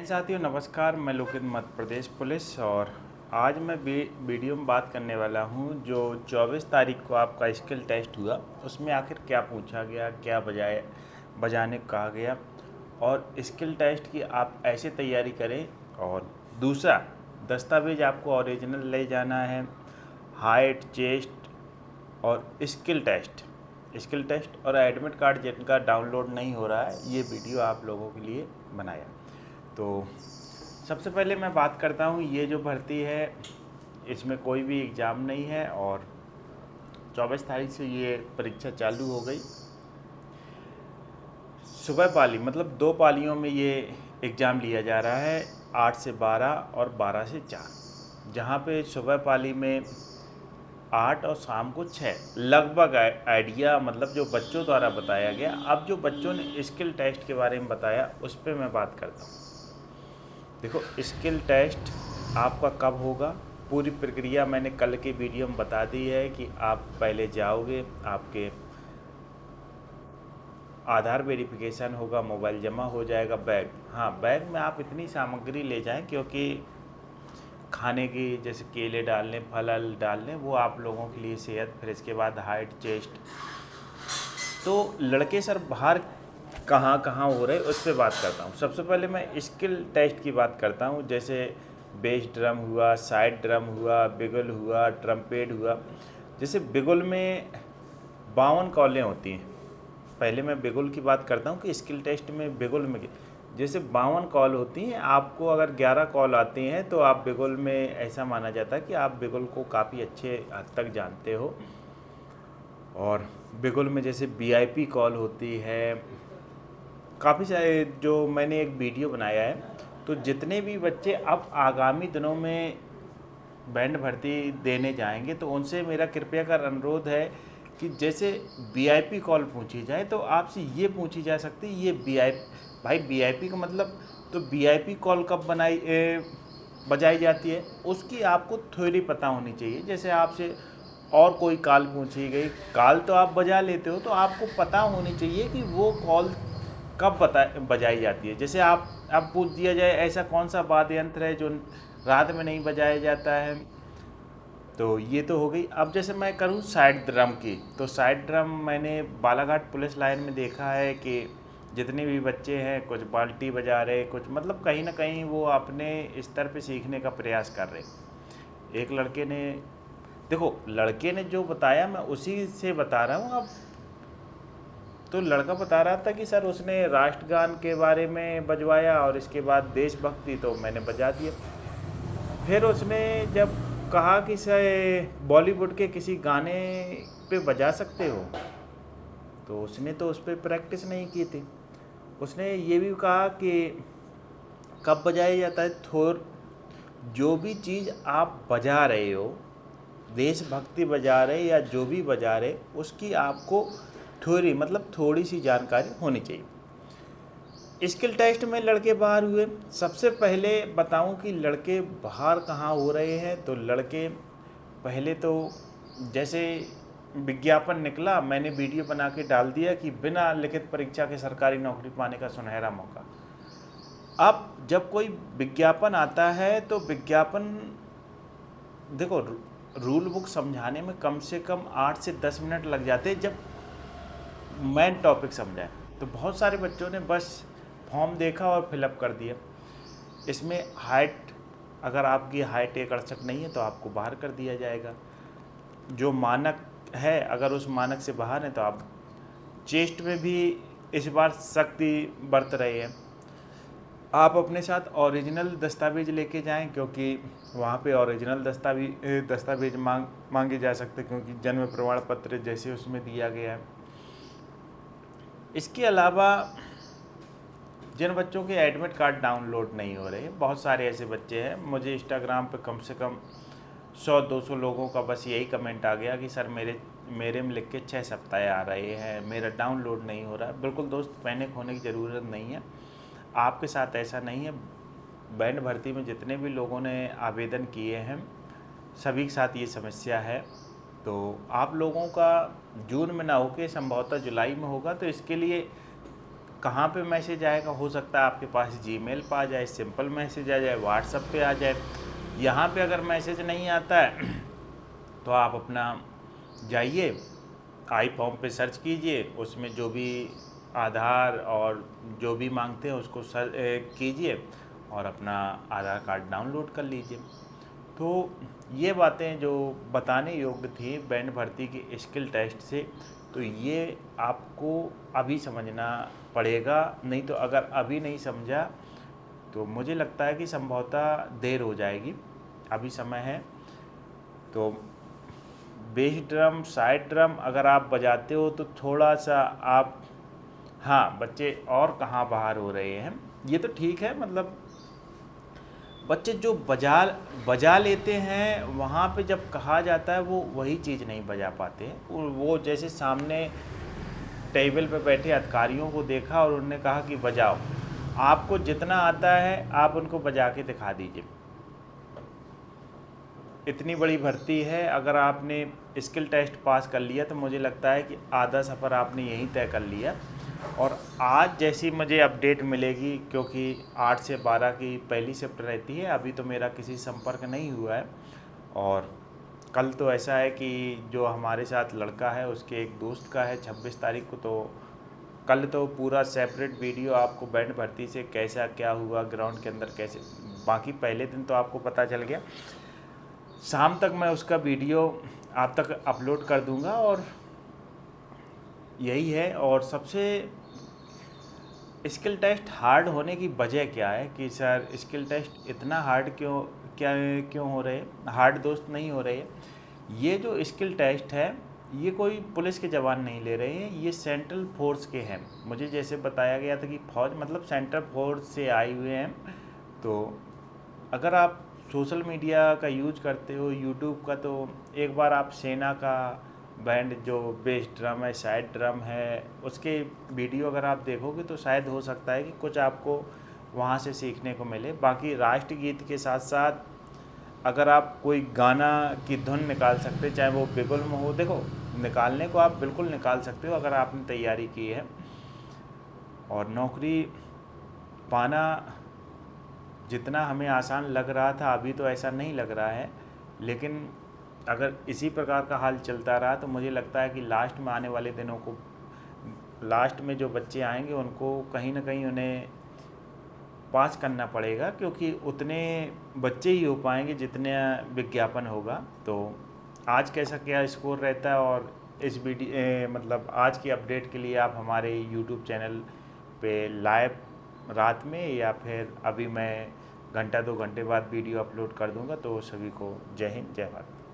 साथियों नमस्कार, मैं लोकित मध्य प्रदेश पुलिस और आज मैं वीडियो में बात करने वाला हूं जो 24 तारीख को आपका स्किल टेस्ट हुआ। उसमें आखिर क्या पूछा गया, क्या बजाने को कहा गया और स्किल टेस्ट की आप ऐसे तैयारी करें। और दूसरा, दस्तावेज आपको ओरिजिनल ले जाना है, हाइट, चेस्ट और स्किल टेस्ट और एडमिट कार्ड जिनका डाउनलोड नहीं हो रहा है, ये वीडियो आप लोगों के लिए बनाया। तो सबसे पहले मैं बात करता हूँ, ये जो भर्ती है इसमें कोई भी एग्ज़ाम नहीं है और 24 तारीख से ये परीक्षा चालू हो गई। सुबह पाली मतलब 2 पालियों में ये एग्ज़ाम लिया जा रहा है, 8 से 12 और 12 से 4। जहाँ पे सुबह पाली में 8 और शाम को 6 लगभग आइडिया, मतलब जो बच्चों द्वारा बताया गया। अब जो बच्चों ने स्किल टेस्ट के बारे में बताया उस पर मैं बात करता हूँ। देखो, स्किल टेस्ट आपका कब होगा, पूरी प्रक्रिया मैंने कल की वीडियो में बता दी है कि आप पहले जाओगे, आपके आधार वेरिफिकेशन होगा, मोबाइल जमा हो जाएगा, बैग, हाँ बैग में आप इतनी सामग्री ले जाएं क्योंकि खाने की जैसे केले डालने, फल डालने, वो आप लोगों के लिए सेहत। फिर इसके बाद हाइट, चेस्ट। तो लड़के सर बाहर कहाँ कहाँ हो रहे उस पर बात करता हूँ। सबसे पहले मैं स्किल टेस्ट की बात करता हूँ, जैसे बेस ड्रम हुआ, साइड ड्रम हुआ, बिगुल हुआ, ट्रम्पेट हुआ। जैसे बिगुल में 52 कॉलें होती हैं। पहले मैं बिगुल की बात करता हूँ कि स्किल टेस्ट में बिगुल में जैसे 52 कॉल होती हैं। आपको अगर 11 कॉल आती हैं तो आप बिगुल में, ऐसा माना जाता है कि आप बिगुल को काफ़ी अच्छे हद तक जानते हो। और बिगुल में जैसे वीआईपी कॉल होती है, काफ़ी सारे, जो मैंने एक वीडियो बनाया है। तो जितने भी बच्चे अब आगामी दिनों में बैंड भर्ती देने जाएंगे तो उनसे मेरा कृपया कर अनुरोध है कि जैसे वीआईपी कॉल पूछी जाए तो आपसे ये पूछी जा सकती है, ये भाई वीआईपी का मतलब, तो वीआईपी कॉल कब बजाई जाती है उसकी आपको थ्योरी पता होनी चाहिए। जैसे आपसे और कोई कॉल पूछी गई, कॉल तो आप बजा लेते हो, तो आपको पता होनी चाहिए कि वो कॉल कब बजाई जाती है। जैसे आप पूछ दिया जाए ऐसा कौन सा वाद्य यंत्र है जो रात में नहीं बजाया जाता है, तो ये तो हो गई। अब जैसे मैं करूँ साइड ड्रम की, तो साइड ड्रम मैंने बालाघाट पुलिस लाइन में देखा है कि जितने भी बच्चे हैं, कुछ बाल्टी बजा रहे, कुछ मतलब कहीं ना कहीं वो अपने स्तर पे सीखने का प्रयास कर रहे। एक लड़के ने, देखो लड़के ने जो बताया मैं उसी से बता रहा हूँ। अब तो लड़का बता रहा था कि सर उसने राष्ट्रगान के बारे में बजवाया और इसके बाद देशभक्ति, तो मैंने बजा दिया। फिर उसने जब कहा कि सर बॉलीवुड के किसी गाने पे बजा सकते हो, तो उसने तो उस पर प्रैक्टिस नहीं की थी। उसने ये भी कहा कि कब बजाया जाता है, जो भी चीज़ आप बजा रहे हो, देशभक्ति बजा रहे या जो भी बजा रहे, उसकी आपको थ्योरी मतलब थोड़ी सी जानकारी होनी चाहिए। स्किल टेस्ट में लड़के बाहर हुए। सबसे पहले बताऊं कि लड़के बाहर कहाँ हो रहे हैं। तो लड़के पहले तो जैसे विज्ञापन निकला, मैंने वीडियो बना के डाल दिया कि बिना लिखित परीक्षा के सरकारी नौकरी पाने का सुनहरा मौका। अब जब कोई विज्ञापन आता है तो विज्ञापन, देखो रूल बुक समझाने में कम से कम 8 से 10 मिनट लग जाते हैं जब मेन टॉपिक समझाए। तो बहुत सारे बच्चों ने बस फॉर्म देखा और फिलअप कर दिया। इसमें हाइट, अगर आपकी हाइट 168 नहीं है तो आपको बाहर कर दिया जाएगा। जो मानक है, अगर उस मानक से बाहर है तो आप, चेस्ट में भी इस बार सख्ती बरत रहे हैं। आप अपने साथ ओरिजिनल दस्तावेज लेके जाएं क्योंकि वहाँ पे ओरिजिनल दस्तावेज मांगे जा सकते, क्योंकि जन्म प्रमाण पत्र जैसे उसमें दिया गया है। इसके अलावा जिन बच्चों के एडमिट कार्ड डाउनलोड नहीं हो रहे, बहुत सारे ऐसे बच्चे हैं, मुझे इंस्टाग्राम पे कम से कम 100-200 लोगों का बस यही कमेंट आ गया कि सर मेरे में लिख के 6 सप्ताह आ रहे हैं, मेरा डाउनलोड नहीं हो रहा है। बिल्कुल दोस्त, पैनिक होने की ज़रूरत नहीं है, आपके साथ ऐसा नहीं है। बैंड भर्ती में जितने भी लोगों ने आवेदन किए हैं सभी के साथ ये समस्या है। तो आप लोगों का जून में ना होकर संभवतः जुलाई में होगा। तो इसके लिए कहाँ पे मैसेज आएगा, हो सकता है आपके पास जीमेल पे आ जाए, सिंपल मैसेज आ जाए, व्हाट्सएप पे आ जाए। यहाँ पे अगर मैसेज नहीं आता है तो आप अपना जाइए आई फॉर्म पे सर्च कीजिए, उसमें जो भी आधार और जो भी मांगते हैं उसको कीजिए और अपना आधार कार्ड डाउनलोड कर लीजिए। तो ये बातें जो बताने योग्य थी बैंड भर्ती की स्किल टेस्ट से, तो ये आपको अभी समझना पड़ेगा, नहीं तो अगर अभी नहीं समझा तो मुझे लगता है कि संभवतः देर हो जाएगी। अभी समय है। तो बेस ड्रम, साइड ड्रम अगर आप बजाते हो तो थोड़ा सा आप, हाँ बच्चे और कहाँ बाहर हो रहे हैं, ये तो ठीक है, मतलब बच्चे जो बजा लेते हैं वहाँ पे जब कहा जाता है वो वही चीज़ नहीं बजा पाते हैं। वो जैसे सामने टेबल पे बैठे अधिकारियों को देखा और उन्होंने कहा कि बजाओ, आपको जितना आता है आप उनको बजा के दिखा दीजिए। इतनी बड़ी भर्ती है, अगर आपने स्किल टेस्ट पास कर लिया तो मुझे लगता है कि आधा सफ़र आपने यहीं तय कर लिया। और आज जैसी मुझे अपडेट मिलेगी, क्योंकि 8 से 12 की पहली शिफ्ट रहती है, अभी तो मेरा किसी संपर्क नहीं हुआ है। और कल तो ऐसा है कि जो हमारे साथ लड़का है उसके एक दोस्त का है 26 तारीख को, तो कल तो पूरा सेपरेट वीडियो आपको बैंड भर्ती से कैसा क्या हुआ ग्राउंड के अंदर कैसे, बाकी पहले दिन तो आपको पता चल गया, शाम तक मैं उसका वीडियो आप तक अपलोड कर दूंगा। और यही है। और सबसे स्किल टेस्ट हार्ड होने की वजह क्या है कि सर स्किल टेस्ट इतना हार्ड क्यों हो रहे हैं, हार्ड दोस्त नहीं हो रहे हैं। ये जो स्किल टेस्ट है ये कोई पुलिस के जवान नहीं ले रहे हैं, ये सेंट्रल फोर्स के हैं। मुझे जैसे बताया गया था कि फौज मतलब सेंट्रल फोर्स से आए हुए हैं। तो अगर आप सोशल मीडिया का यूज करते हो, यूट्यूब का, तो एक बार आप सेना का बैंड जो बेस ड्रम है, साइड ड्रम है, उसके वीडियो अगर आप देखोगे तो शायद हो सकता है कि कुछ आपको वहाँ से सीखने को मिले। बाकी राष्ट्रगीत के साथ साथ अगर आप कोई गाना की धुन निकाल सकते, चाहे वो बिगुल में हो, देखो निकालने को आप बिल्कुल निकाल सकते हो अगर आपने तैयारी की है। और नौकरी पाना जितना हमें आसान लग रहा था अभी तो ऐसा नहीं लग रहा है, लेकिन अगर इसी प्रकार का हाल चलता रहा तो मुझे लगता है कि लास्ट में आने वाले दिनों को, लास्ट में जो बच्चे आएंगे उनको कहीं ना कहीं उन्हें पास करना पड़ेगा, क्योंकि उतने बच्चे ही हो पाएंगे जितने विज्ञापन होगा। तो आज कैसा क्या स्कोर रहता है, और इस वीडियो मतलब आज की अपडेट के लिए आप हमारे यूट्यूब चैनल पे लाइव रात में या फिर अभी मैं घंटा 2 घंटे बाद वीडियो अपलोड कर दूंगा। तो सभी को जय हिंद, जय भारत।